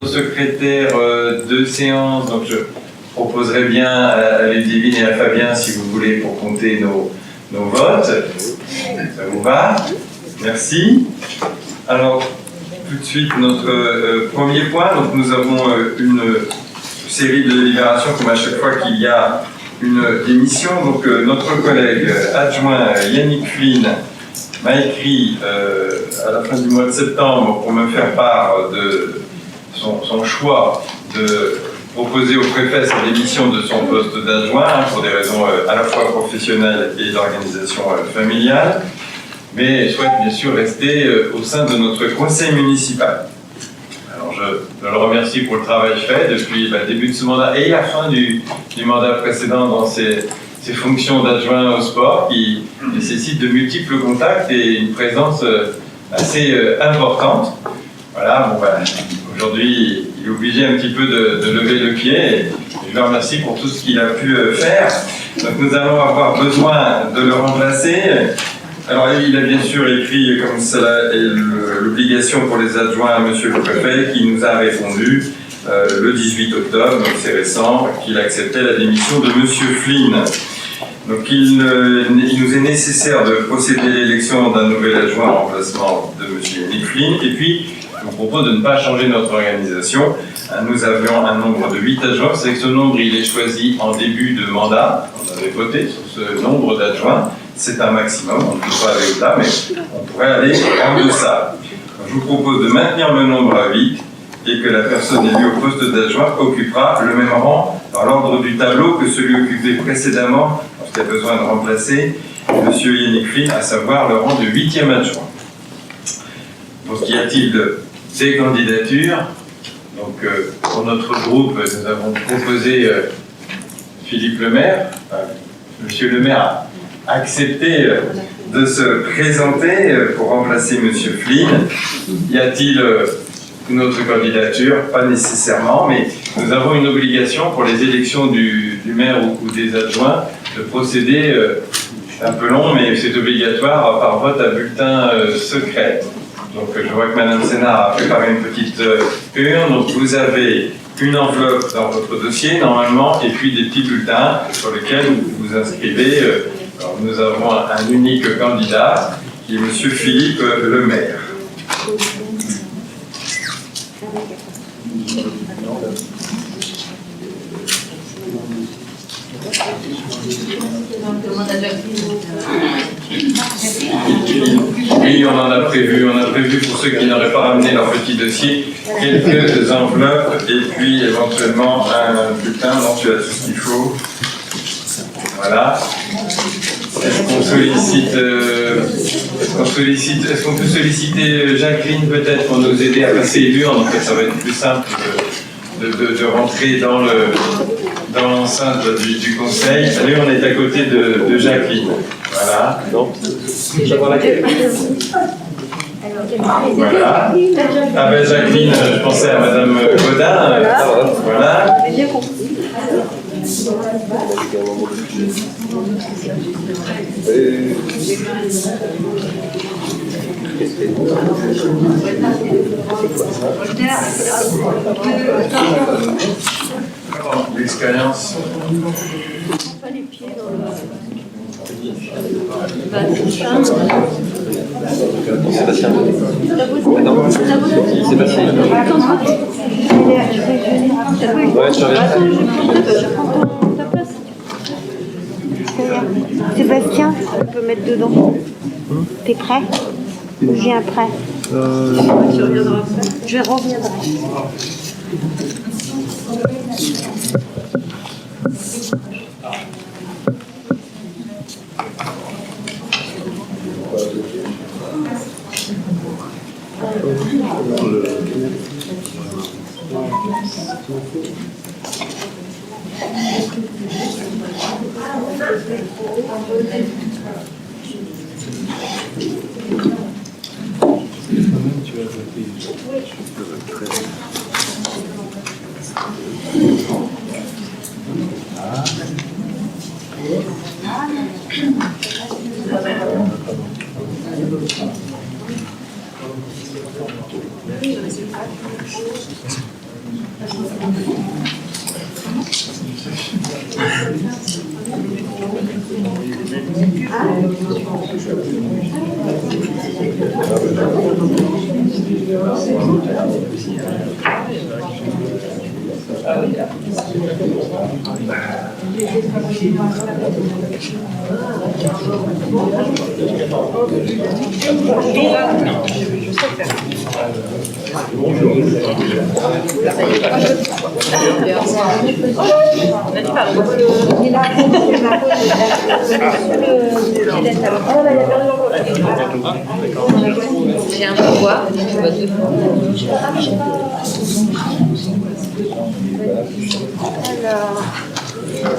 Secrétaire de séance, donc je proposerai bien à Ludivine et à Fabien, si vous voulez, pour compter nos votes. Ça vous va? Merci. Alors, tout de suite, notre premier point. Donc, nous avons une série de délibérations, comme à chaque fois qu'il y a une émission. Donc, notre collègue adjoint Yannick Flynn m'a écrit à la fin du mois de septembre pour me faire part de son choix de proposer au préfet sa démission de son poste d'adjoint pour des raisons à la fois professionnelles et d'organisation familiale, mais souhaite bien sûr rester au sein de notre conseil municipal. Alors je le remercie pour le travail fait depuis le début de ce mandat et la fin du mandat précédent dans ses fonctions d'adjoint au sport qui nécessitent de multiples contacts et une présence assez importante. Voilà, bon aujourd'hui, il est obligé un petit peu de lever le pied et je le remercie pour tout ce qu'il a pu faire. Donc nous allons avoir besoin de le remplacer. Alors il a bien sûr écrit, comme cela est l'obligation pour les adjoints à Monsieur le Préfet, qui nous a répondu le 18 octobre, donc c'est récent, qu'il acceptait la démission de Monsieur Flynn. Donc il nous est nécessaire de procéder à l'élection d'un nouvel adjoint en remplacement de Monsieur Yannick Flynn, et puis je vous propose de ne pas changer notre organisation. Nous avions un nombre de 8 adjoints. C'est que ce nombre, il est choisi en début de mandat. On avait voté sur ce nombre d'adjoints. C'est un maximum. On ne peut pas aller au-delà, mais on pourrait aller en deçà. Donc, je vous propose de maintenir le nombre à 8 et que la personne élue au poste d'adjoint occupera le même rang dans l'ordre du tableau que celui occupé précédemment lorsqu'il y a besoin de remplacer M. Yannick Flynn, à savoir le rang de 8e adjoint. Donc, y a-t-il des candidatures? Donc, pour notre groupe, nous avons proposé Philippe Lemaire. Monsieur le maire a accepté de se présenter pour remplacer Monsieur Flynn. Y a-t-il une autre candidature? Pas nécessairement, mais nous avons une obligation pour les élections du maire ou des adjoints de procéder, c'est un peu long, mais c'est obligatoire, par vote à bulletin secret. Donc je vois que Madame Sénard a préparé une petite urne. Donc vous avez une enveloppe dans votre dossier normalement et puis des petits bulletins sur lesquels vous vous inscrivez. Alors, nous avons un unique candidat qui est Monsieur Philippe Lemaire. Oui, on en a prévu. On a prévu pour ceux qui n'auraient pas ramené leur petit dossier quelques enveloppes et puis éventuellement un bulletin. Donc tu as tout ce qu'il faut. Voilà. Est-ce qu'on peut solliciter Jacqueline peut-être pour nous aider à passer l'urne? En fait, ça va être plus simple de rentrer dans l'enceinte du conseil. Allez, on est à côté de Jacqueline. Voilà. Non. Voilà. Ah ben Jacqueline, je pensais à Madame Godin. Voilà. L'expérience. Sébastien. Non. Sébastien. Ouais, je reviens. Sébastien, on peut mettre dedans. T'es prêt? Ou j'ai un prêt? Je reviendrai. J'ai un pouvoir, je vote deux fois.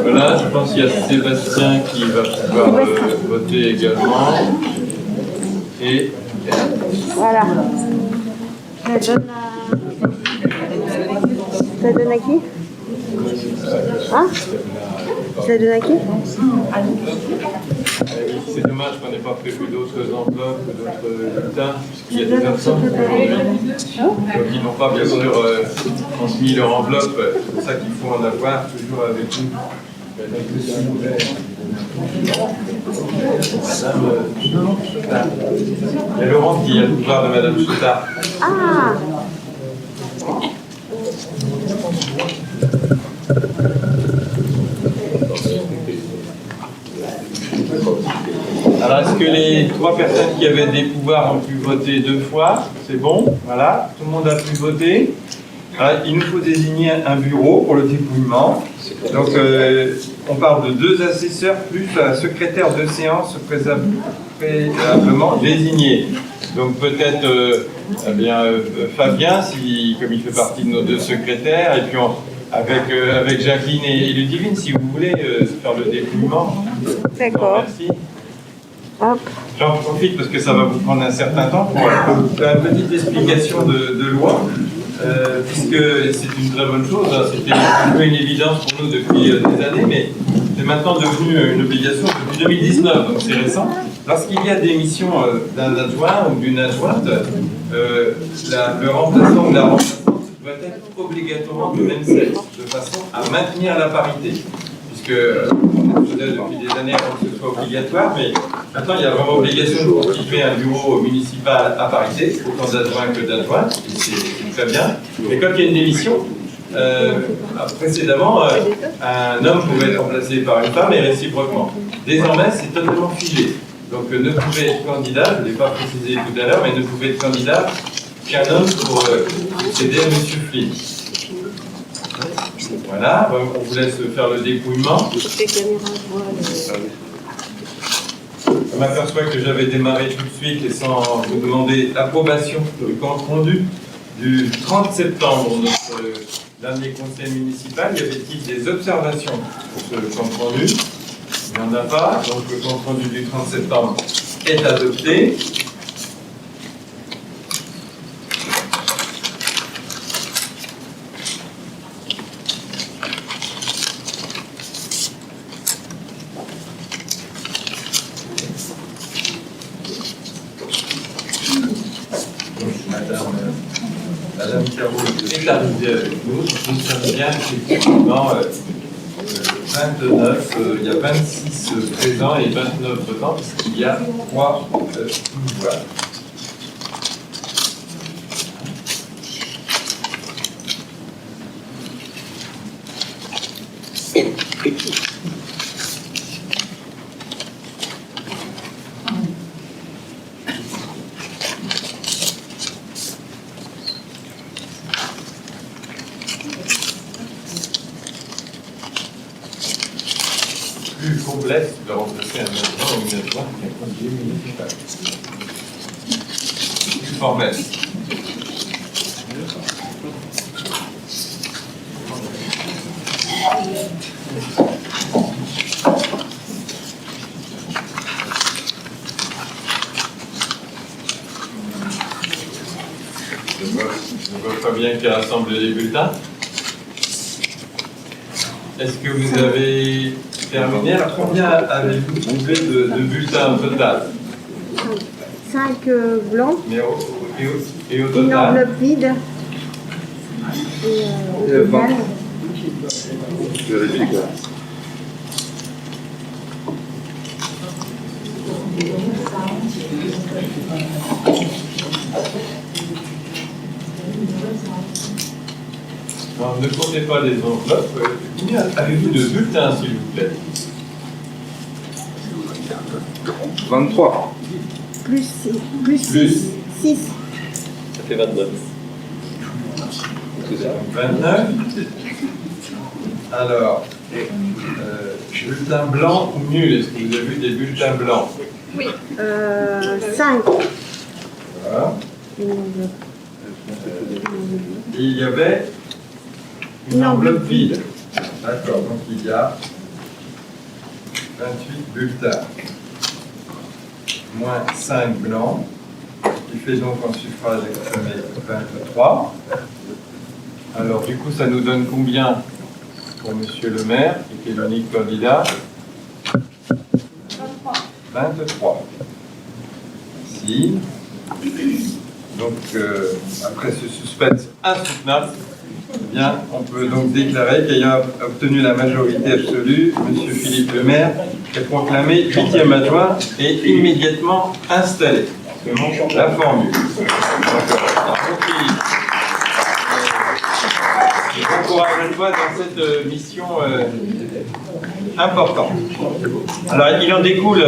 Voilà, je pense qu'il y a Sébastien qui va pouvoir voter également. Et Voilà. Ça donne à qui? Hein? Ça donne à qui? c'est dommage qu'on n'ait pas prévu d'autres enveloppes, d'autres bulletins, puisqu'il y a des absents aujourd'hui. Donc ils n'ont pas bien sûr transmis leur enveloppe. C'est pour ça qu'il faut en avoir toujours avec nous. Il y a Laurent qui a le pouvoir de Madame Choutard. Ah! Alors, est-ce que les 3 personnes qui avaient des pouvoirs ont pu voter 2 fois? C'est bon, voilà, tout le monde a pu voter. Alors, il nous faut désigner un bureau pour le dépouillement. Donc, on parle de 2 assesseurs plus un secrétaire de séance préalablement désigné. Donc, peut-être Fabien, comme il fait partie de nos 2 secrétaires, et puis avec Jacqueline et Ludivine, si vous voulez faire le dépouillement. D'accord. Merci. Hop. J'en profite parce que ça va vous prendre un certain temps pour faire une petite explication de loi, puisque c'est une très bonne chose. Hein. C'était un peu une évidence pour nous depuis des années, mais c'est maintenant devenu une obligation depuis 2019, donc c'est récent. Lorsqu'il y a démission d'un adjoint ou d'une adjointe, le remplaçant ou la remplaçante doit être obligatoirement de même sexe, de façon à maintenir la parité. Puisque on faisait depuis des années avant que ce soit obligatoire, mais maintenant il y a vraiment obligation de constituer un bureau municipal à parité, autant d'adjoints que d'adjointes, et c'est très bien. Mais quand il y a une démission, précédemment, un homme pouvait être remplacé par une femme et réciproquement. Désormais, c'est totalement figé. Donc ne pouvait être candidat, je ne l'ai pas précisé tout à l'heure, mais ne pouvait être candidat qu'un homme pour succéder à M. Flynn. Voilà, on vous laisse faire le dépouillement. Je m'aperçois que j'avais démarré tout de suite et sans vous demander l'approbation du compte rendu du 30 septembre, notre dernier conseil municipal. Y avait-il des observations pour ce compte rendu? Il n'y en a pas, donc le compte rendu du 30 septembre est adopté. Madame Carreau est arrivée avec nous, nous sommes bien effectivement 29, il y a 26 présents et 29 votants, parce qu'il y a 3 pouvoirs. Plus complexe de remplacer un adjoint ou une adjointe qu'un conseiller municipal. Plus formel. Je vois Fabien qui rassemble les bulletins. Est-ce que vous avez terminé? Alors, combien avez-vous trouvé de bulletins au total? 5 blancs. Mais et au Une total? enveloppe vide. Et 20. total, Alors, ne comptez pas les enveloppes. Combien avez-vous de bulletins, s'il vous plaît? 23. Plus 6. Plus 6. 6. Ça fait 29. 29. Alors, bulletin blanc ou nul? Est-ce que vous avez vu des bulletins blancs? 5. Voilà. Et il y avait une enveloppe vide. D'accord, donc il y a 28 bulletins. Moins 5 blancs, qui fait donc en suffrage exprimé 23. Alors du coup, ça nous donne combien pour Monsieur le maire, qui était l'unique candidat? 23. Si. Donc, après ce suspense insoutenable, eh bien, on peut donc déclarer qu'ayant obtenu la majorité absolue, M. Philippe Le Maire est proclamé 8e adjoint et immédiatement installé. Selon la formule. Bravo Philippe. Bon courage à toi dans cette mission importante. Alors, il en découle